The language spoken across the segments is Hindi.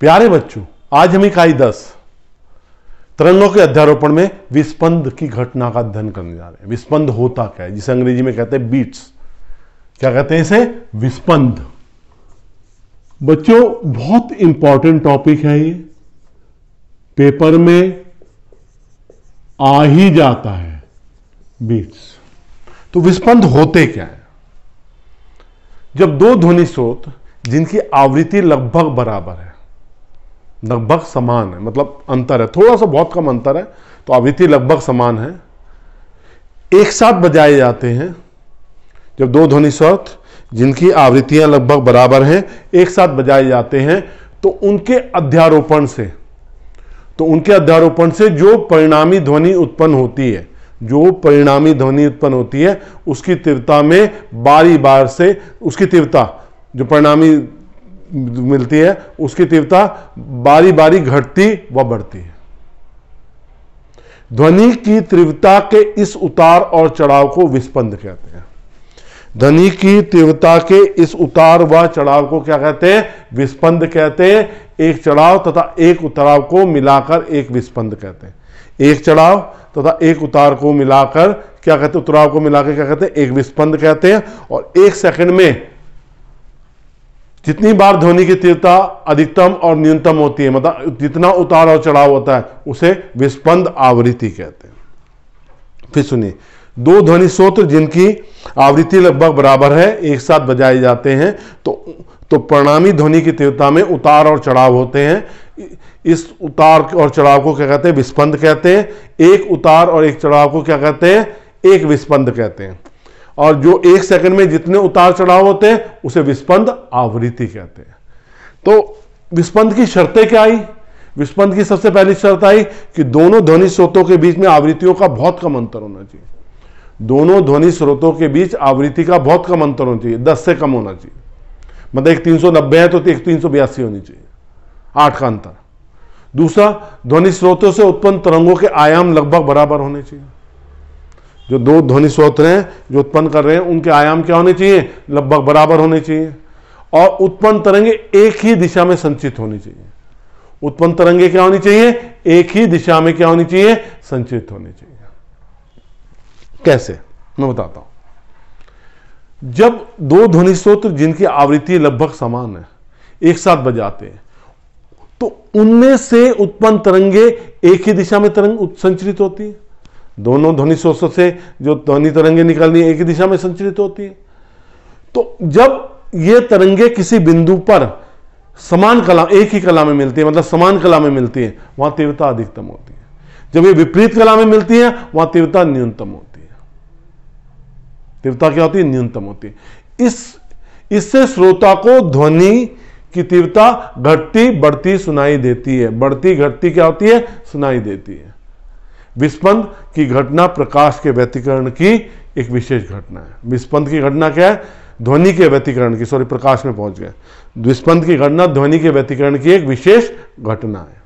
प्यारे बच्चों, आज हम इकाई 10 तरंगों के अध्यारोपण में विस्पंद की घटना का अध्ययन करने जा रहे हैं। विस्पंद होता क्या है, जिसे अंग्रेजी में कहते हैं बीट्स। क्या कहते हैं इसे? विस्पंद। बच्चों, बहुत इंपॉर्टेंट टॉपिक है ये, पेपर में आ ही जाता है, बीट्स। तो विस्पंद होते क्या है? जब दो ध्वनि स्रोत जिनकी आवृत्ति लगभग बराबर है, लगभग समान है, मतलब अंतर है, थोड़ा सा बहुत कम अंतर है, तो आवृत्ति लगभग समान है, एक साथ बजाए जाते हैं। जब दो ध्वनि स्रोत जिनकी आवृत्तियां लगभग बराबर हैं एक साथ बजाए जाते हैं, तो उनके अध्यारोपण से जो परिणामी ध्वनि उत्पन्न होती है, उसकी तीव्रता में बारी बार से उसकी तीव्रता जो परिणामी मिलती है, उसकी तीव्रता बारी बारी घटती व बढ़ती है। ध्वनि की तीव्रता के इस उतार और चढ़ाव को विस्पंद कहते हैं। ध्वनि की तीव्रता के इस उतार व चढ़ाव को क्या कहते हैं? विस्पंद कहते हैं। एक चढ़ाव तथा एक उतार को मिलाकर एक विस्पंद कहते हैं। एक चढ़ाव तथा एक उतार को मिलाकर क्या कहते हैं? उतराव को मिलाकर क्या कहते हैं? एक विस्पंद कहते हैं। और एक सेकंड में जितनी बार ध्वनि की तीव्रता अधिकतम और न्यूनतम होती है, मतलब जितना उतार और चढ़ाव होता है, उसे विस्पंद आवृत्ति कहते हैं। फिर सुनिए, दो ध्वनि स्रोत जिनकी आवृत्ति लगभग बराबर है एक साथ बजाए जाते हैं, तो परिणामी ध्वनि की तीव्रता में उतार और चढ़ाव होते हैं। इस उतार और चढ़ाव को क्या कहते हैं? विस्पंद कहते हैं। एक उतार और एक चढ़ाव को क्या कहते हैं? एक विस्पंद कहते हैं। और जो एक सेकंड में जितने उतार चढ़ाव होते हैं उसे विस्पंद आवृत्ति कहते हैं। तो विस्पंद की शर्तें क्या आई? विस्पंद की सबसे पहली शर्त आई कि दोनों ध्वनि स्रोतों के बीच में आवृत्तियों का बहुत कम अंतर होना चाहिए। दोनों ध्वनि स्रोतों के बीच आवृत्ति का बहुत कम अंतर होना चाहिए, 10 से कम होना चाहिए। मतलब एक 390 है तो एक 382 होनी चाहिए, 8 का अंतर। दूसरा, ध्वनि स्रोतों से उत्पन्न तरंगों के आयाम लगभग बराबर होने चाहिए। जो दो ध्वनि स्रोत हैं जो उत्पन्न कर रहे हैं, उनके आयाम क्या होने चाहिए? लगभग बराबर होने चाहिए। और उत्पन्न तरंगे एक ही दिशा में संचित होनी चाहिए। उत्पन्न तरंगे क्या होनी चाहिए? एक ही दिशा में क्या होनी चाहिए? संचित होनी चाहिए। कैसे? मैं बताता हूं। जब दो ध्वनि स्रोत जिनकी आवृत्ति लगभग समान है एक साथ बजाते हैं, तो उनमें से उत्पन्न तरंगे एक ही दिशा में तरंग संचरित होती है। दोनों ध्वनि स्रोतों से जो ध्वनि तरंगे निकलनी है एक ही दिशा में संचरित होती है। तो जब ये तरंगे किसी बिंदु पर समान कला, एक ही कला में मिलती है, मतलब समान कला में मिलती है, वहां तीव्रता अधिकतम होती है। जब ये विपरीत कला में मिलती है वहां तीव्रता न्यूनतम होती है। तीव्रता क्या होती है? न्यूनतम होती है। इससे श्रोता को ध्वनि की तीव्रता घटती बढ़ती सुनाई देती है। बढ़ती घटती क्या होती है? सुनाई देती है। विस्पंद की घटना प्रकाश के व्यतिकरण की एक विशेष घटना है। विस्पंद की घटना क्या है? ध्वनि के व्यतिकरण की, सॉरी प्रकाश में पहुंच गए। विस्पंद की घटना ध्वनि के व्यतिकरण की एक विशेष घटना है।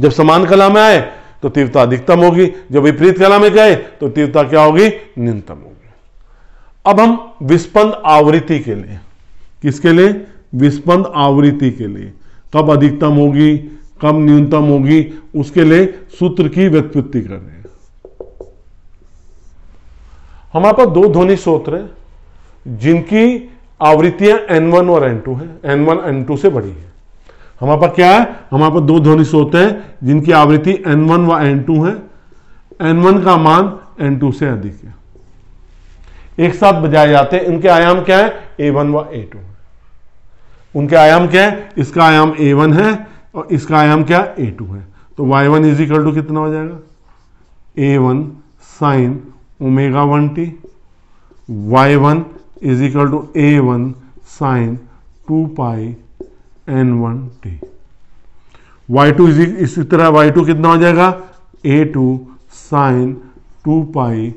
जब समान कला में आए तो तीव्रता अधिकतम होगी, जब विपरीत कला में गए तो तीव्रता क्या होगी? न्यूनतम होगी। अब हम विस्पंद आवृत्ति के लिए, किसके लिए? विस्पंद आवृत्ति के लिए कब अधिकतम होगी, कब न्यूनतम होगी, उसके लिए सूत्र की व्युत्पत्ति कर रहे हैं। हमारे पास दो ध्वनि स्रोत हैं जिनकी आवृत्तियां N1 और N2 है। N1 N2 से बड़ी है। हमारे पास क्या है? हमारे पास दो ध्वनि स्रोत हैं जिनकी आवृत्ति N1 व N2 है। N1 का मान N2 से अधिक है, एक साथ बजाए जाते हैं। इनके आयाम क्या है? A1 व A2 है। उनके आयाम क्या है? इसका आयाम A1 है और इसका आयाम क्या? A2 है। तो Y1 इज इक्वल टू कितना हो जाएगा? A1 sine omega 1t, Y1 is equal to A1 sine 2 pi N1t। Y2 इसी तरह Y2 कितना हो जाएगा? A2 sign 2 pi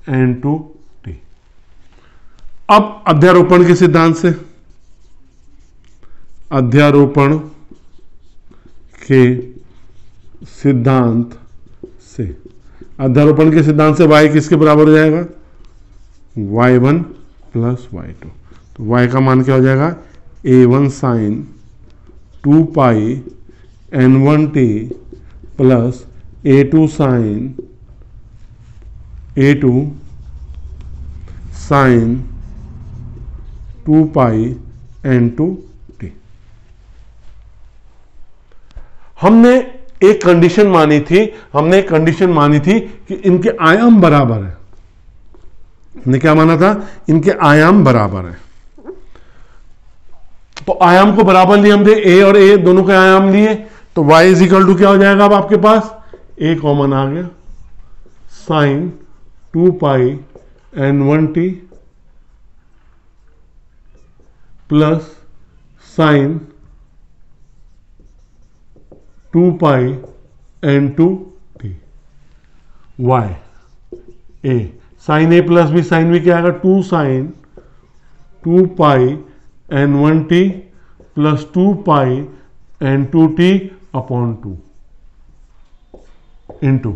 N2t। अब अध्यारोपण के सिद्धांत से, अध्यारोपण के सिद्धांत से, अध्यारोपण के सिद्धांत से y किसके बराबर हो जाएगा? y1 plus y2। तो y का मान क्या हो जाएगा? A1 sine 2 pi n1t plus a2 sign 2 pi n2t। हमने एक कंडीशन मानी थी कि इनके आयाम बराबर है। हमने क्या माना था? इनके आयाम बराबर है। तो आयाम को बराबर लिए हमने, a और a दोनों के आयाम लिए, तो y इज इक्वल टू क्या हो जाएगा? अब आपके पास a कॉमन आ गया, sine 2 pi n1t plus sine 2 pi n2t। y a sine a plus b sine b क्या आएगा? 2 sine 2 pi n1t plus 2 pi n2t upon 2 into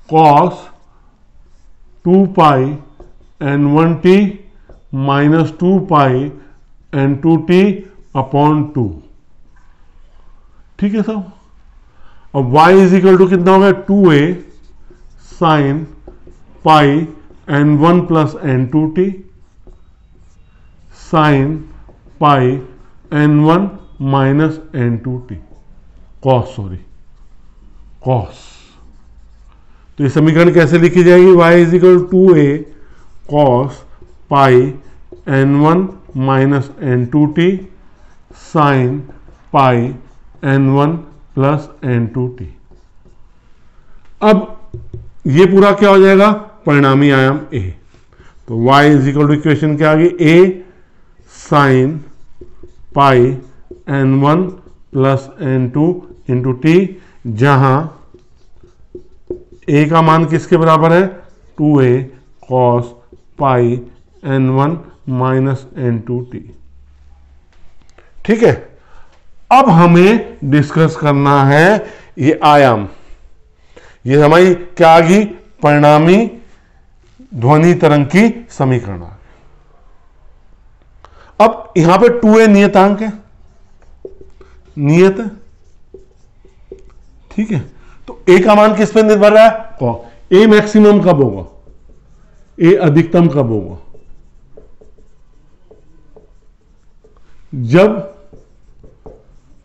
cos 2 pi n1t minus 2 pi n2t upon 2। ठीक है साहब। अब y इज इक्वल टू कितना होगा? 2a sine pi n1 plus n2t sine pi n1 minus n2t cos. तो ये समीकरण कैसे लिखी जाएगी? y is equal to 2a cos pi n1 minus n2t sine pi n1 plus n2t। अब ये पूरा क्या हो जाएगा? परिणामी आयाम a। तो y is equal to equation क्या आ गई? a sine pi n1 plus n2 into t, जहां a का मान किसके बराबर है? 2a cos pi n1 minus n2t। ठीक है। अब हमें डिस्कस करना है ये आयाम। ये हमारी क्या आ गई? परिणामी ध्वनि तरंग की समीकरण। अब यहां पे 2a नियतांक है, नियत है। ठीक है। तो a का मान किस पे निर्भर रहा है? a मैक्सिमम कब होगा? a अधिकतम कब होगा? जब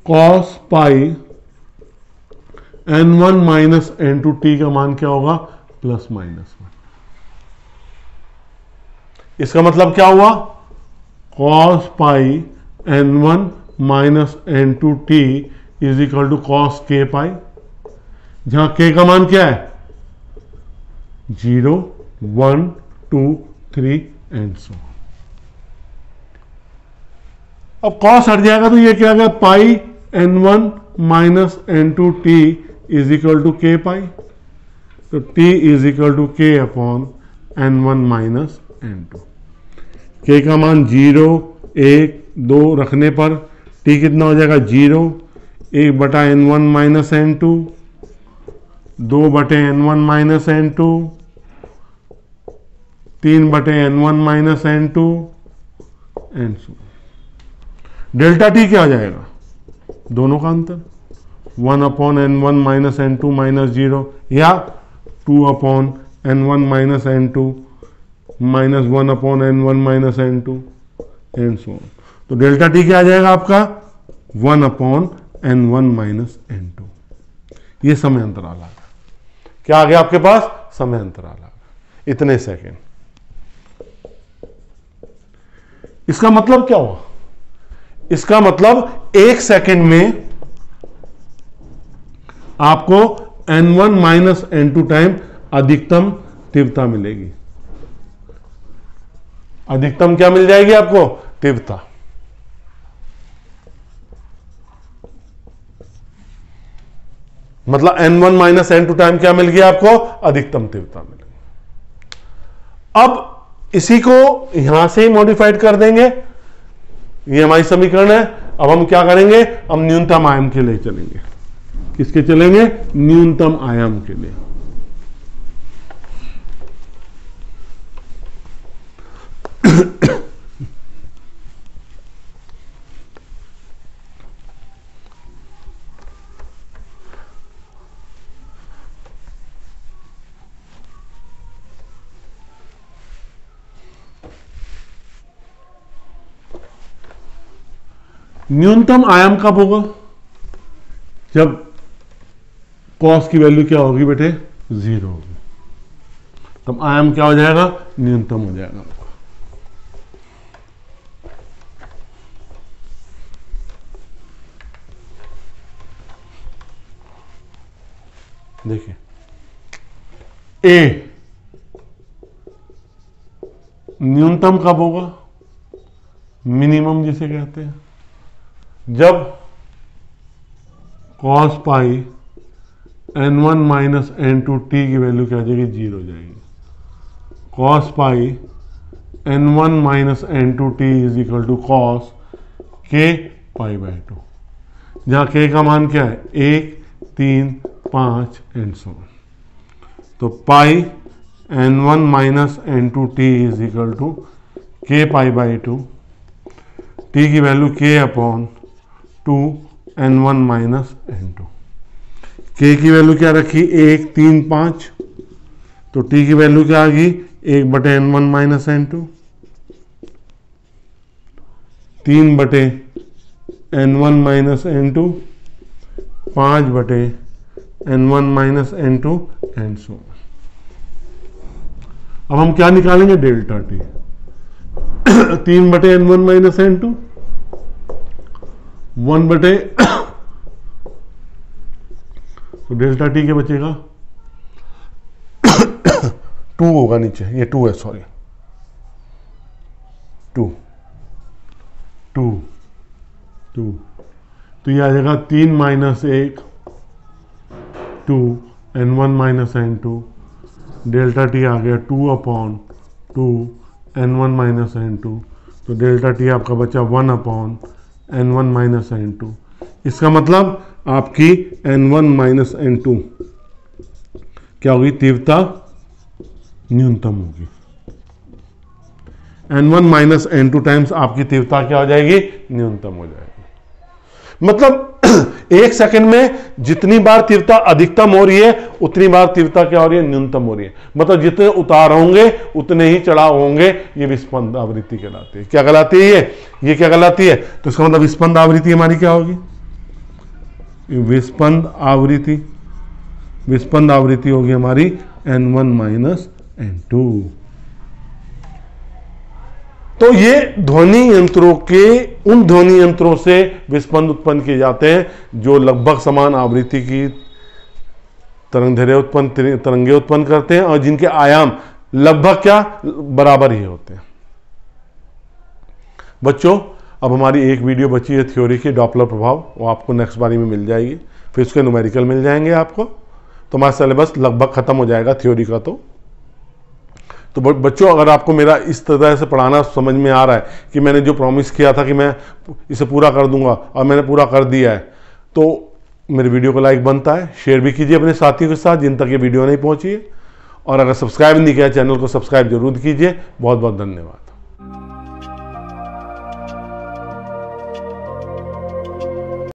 cos pi n1 minus n2t का मान क्या होगा? Plus minus 1। इसका मतलब क्या हुआ? cos pi n1 minus n2t is equal to cos k pi, जहां k का मान क्या है? 0 1 2 3 एंड सो। अब cos हट जाएगा तो ये क्या आ गया? Pi n1 minus n2t is equal to k pi. तो t is equal to k upon n1 minus n2। k का मान 0 1 2 रखने पर t कितना हो जाएगा? 0 1 बटा n1 माइनस n2, 2 बटे n1 माइनस n2, 3 बटे n1 minus n2 and so. Delta T क्या आ जाएगा? दोनों का अंतर 1 upon n1 minus n2 minus 0, या 2 upon n1 minus n2 minus 1 upon n1 minus n2 and so. तो डेल्टा टी क्या आ जाएगा आपका? 1 अपॉन n1 माइनस n2। ये समय अंतराल आ गया। क्या आ गया आपके पास? समय अंतराल आ गया, इतने सेकेंड। इसका मतलब क्या हुआ? इसका मतलब 1 सेकेंड में आपको n1 माइनस n2 टाइम अधिकतम तीव्रता मिलेगी। अधिकतम क्या मिल जाएगी आपको? तीव्रता। मतलब n1 माइनस n2 टाइम क्या मिल गया आपको? अधिकतम तीव्रता मिल गई। अब इसी को यहां से ही मॉडिफाइड कर देंगे। ये हमारी समीकरण है। अब हम क्या करेंगे? हम न्यूनतम आयाम के लिए चलेंगे। किसके चलेंगे? न्यूनतम आयाम के लिए। न्यूनतम आयाम कब होगा? जब कॉस की वैल्यू क्या होगी बेटे? 0 होगी। तब आयाम क्या हो जाएगा? न्यूनतम हो जाएगा। देखिए, ए न्यूनतम कब होगा? मिनिमम जिसे कहते हैं, जब cos pi n1 minus n2 t की वैल्यू क्या हो जाएगी? 0 हो जाएगी। cos pi n1 minus n2 t is equal to cos k pi by 2, जहां k का मान क्या है? 1, 3, 5 एंड सो ऑन। तो pi n1 minus n2 t is equal to k pi by 2, t की value k upon 2 n1 minus n2। k की वैल्यू क्या रखी? 1, 3, 5, तो t की वैल्यू क्या आ गई? 1 बटे n1 माइनस n2, 3 बटे n1 माइनस n2, 5 बटे n1 minus n2 and so. अब हम क्या निकालेंगे? Delta T. 3 बटे n1 माइनस n2, 1 बटे तो डेल्टा टी के बचेगा 2 होगा नीचे, ये 2 है, सॉरी 2 तो ये आ जाएगा 3 minus 1 2 n1 minus n2, delta T आ गया 2 अपॉन 2 n1 माइनस n2, तो डेल्टा टी आपका बचा 1 अपॉन n1 माइनस n2। इसका मतलब आपकी n1 माइनस n2 क्या होगी? तीव्रता न्यूनतम होगी। n1 माइनस n2 टाइम्स आपकी तीव्रता क्या हो जाएगी? न्यूनतम हो जाएगी। मतलब एक सेकंड में जितनी बार तीव्रता अधिकतम हो रही है उतनी बार तीव्रता क्या हो रही है? न्यूनतम हो रही है। मतलब जितने उतार होंगे उतने ही चढ़ाव होंगे। ये विस्पंद आवृत्ति कहलाती है। क्या कहलाती है? ये क्या कहलाती है? तो इसका मतलब विस्पंद आवृत्ति हमारी क्या होगी? विस्पंद आवृत्ति होगी हमारी n1 माइनस n2। तो ये ध्वनि यंत्रों के उन ध्वनि यंत्रों से विस्पंद उत्पन्न किए जाते हैं जो लगभग समान आवृत्ति की तरंगे उत्पन्न करते हैं और जिनके आयाम लगभग क्या बराबर ही होते हैं। बच्चों, अब हमारी एक वीडियो बची है थ्योरी की, डॉपलर प्रभाव, वो आपको नेक्स्ट बारी में मिल जाएगी। फिर उसके न्यूमेरिकल मिल जाएंगे आपको। तो हमारा सिलेबस लगभग खत्म हो जाएगा थ्योरी का। तो बच्चों, अगर आपको मेरा इस तरह से पढ़ाना समझ में आ रहा है कि मैंने जो प्रॉमिस किया था कि मैं इसे पूरा कर दूंगा और मैंने पूरा कर दिया है, तो मेरे वीडियो को लाइक बनता है। शेयर भी कीजिए अपने साथियों के साथ जिन तक ये वीडियो नहीं पहुंची है। और अगर सब्सक्राइब नहीं किया चैनल को सब्सक्राइब जरूर कीजिए। बहुत बहुत धन्यवाद।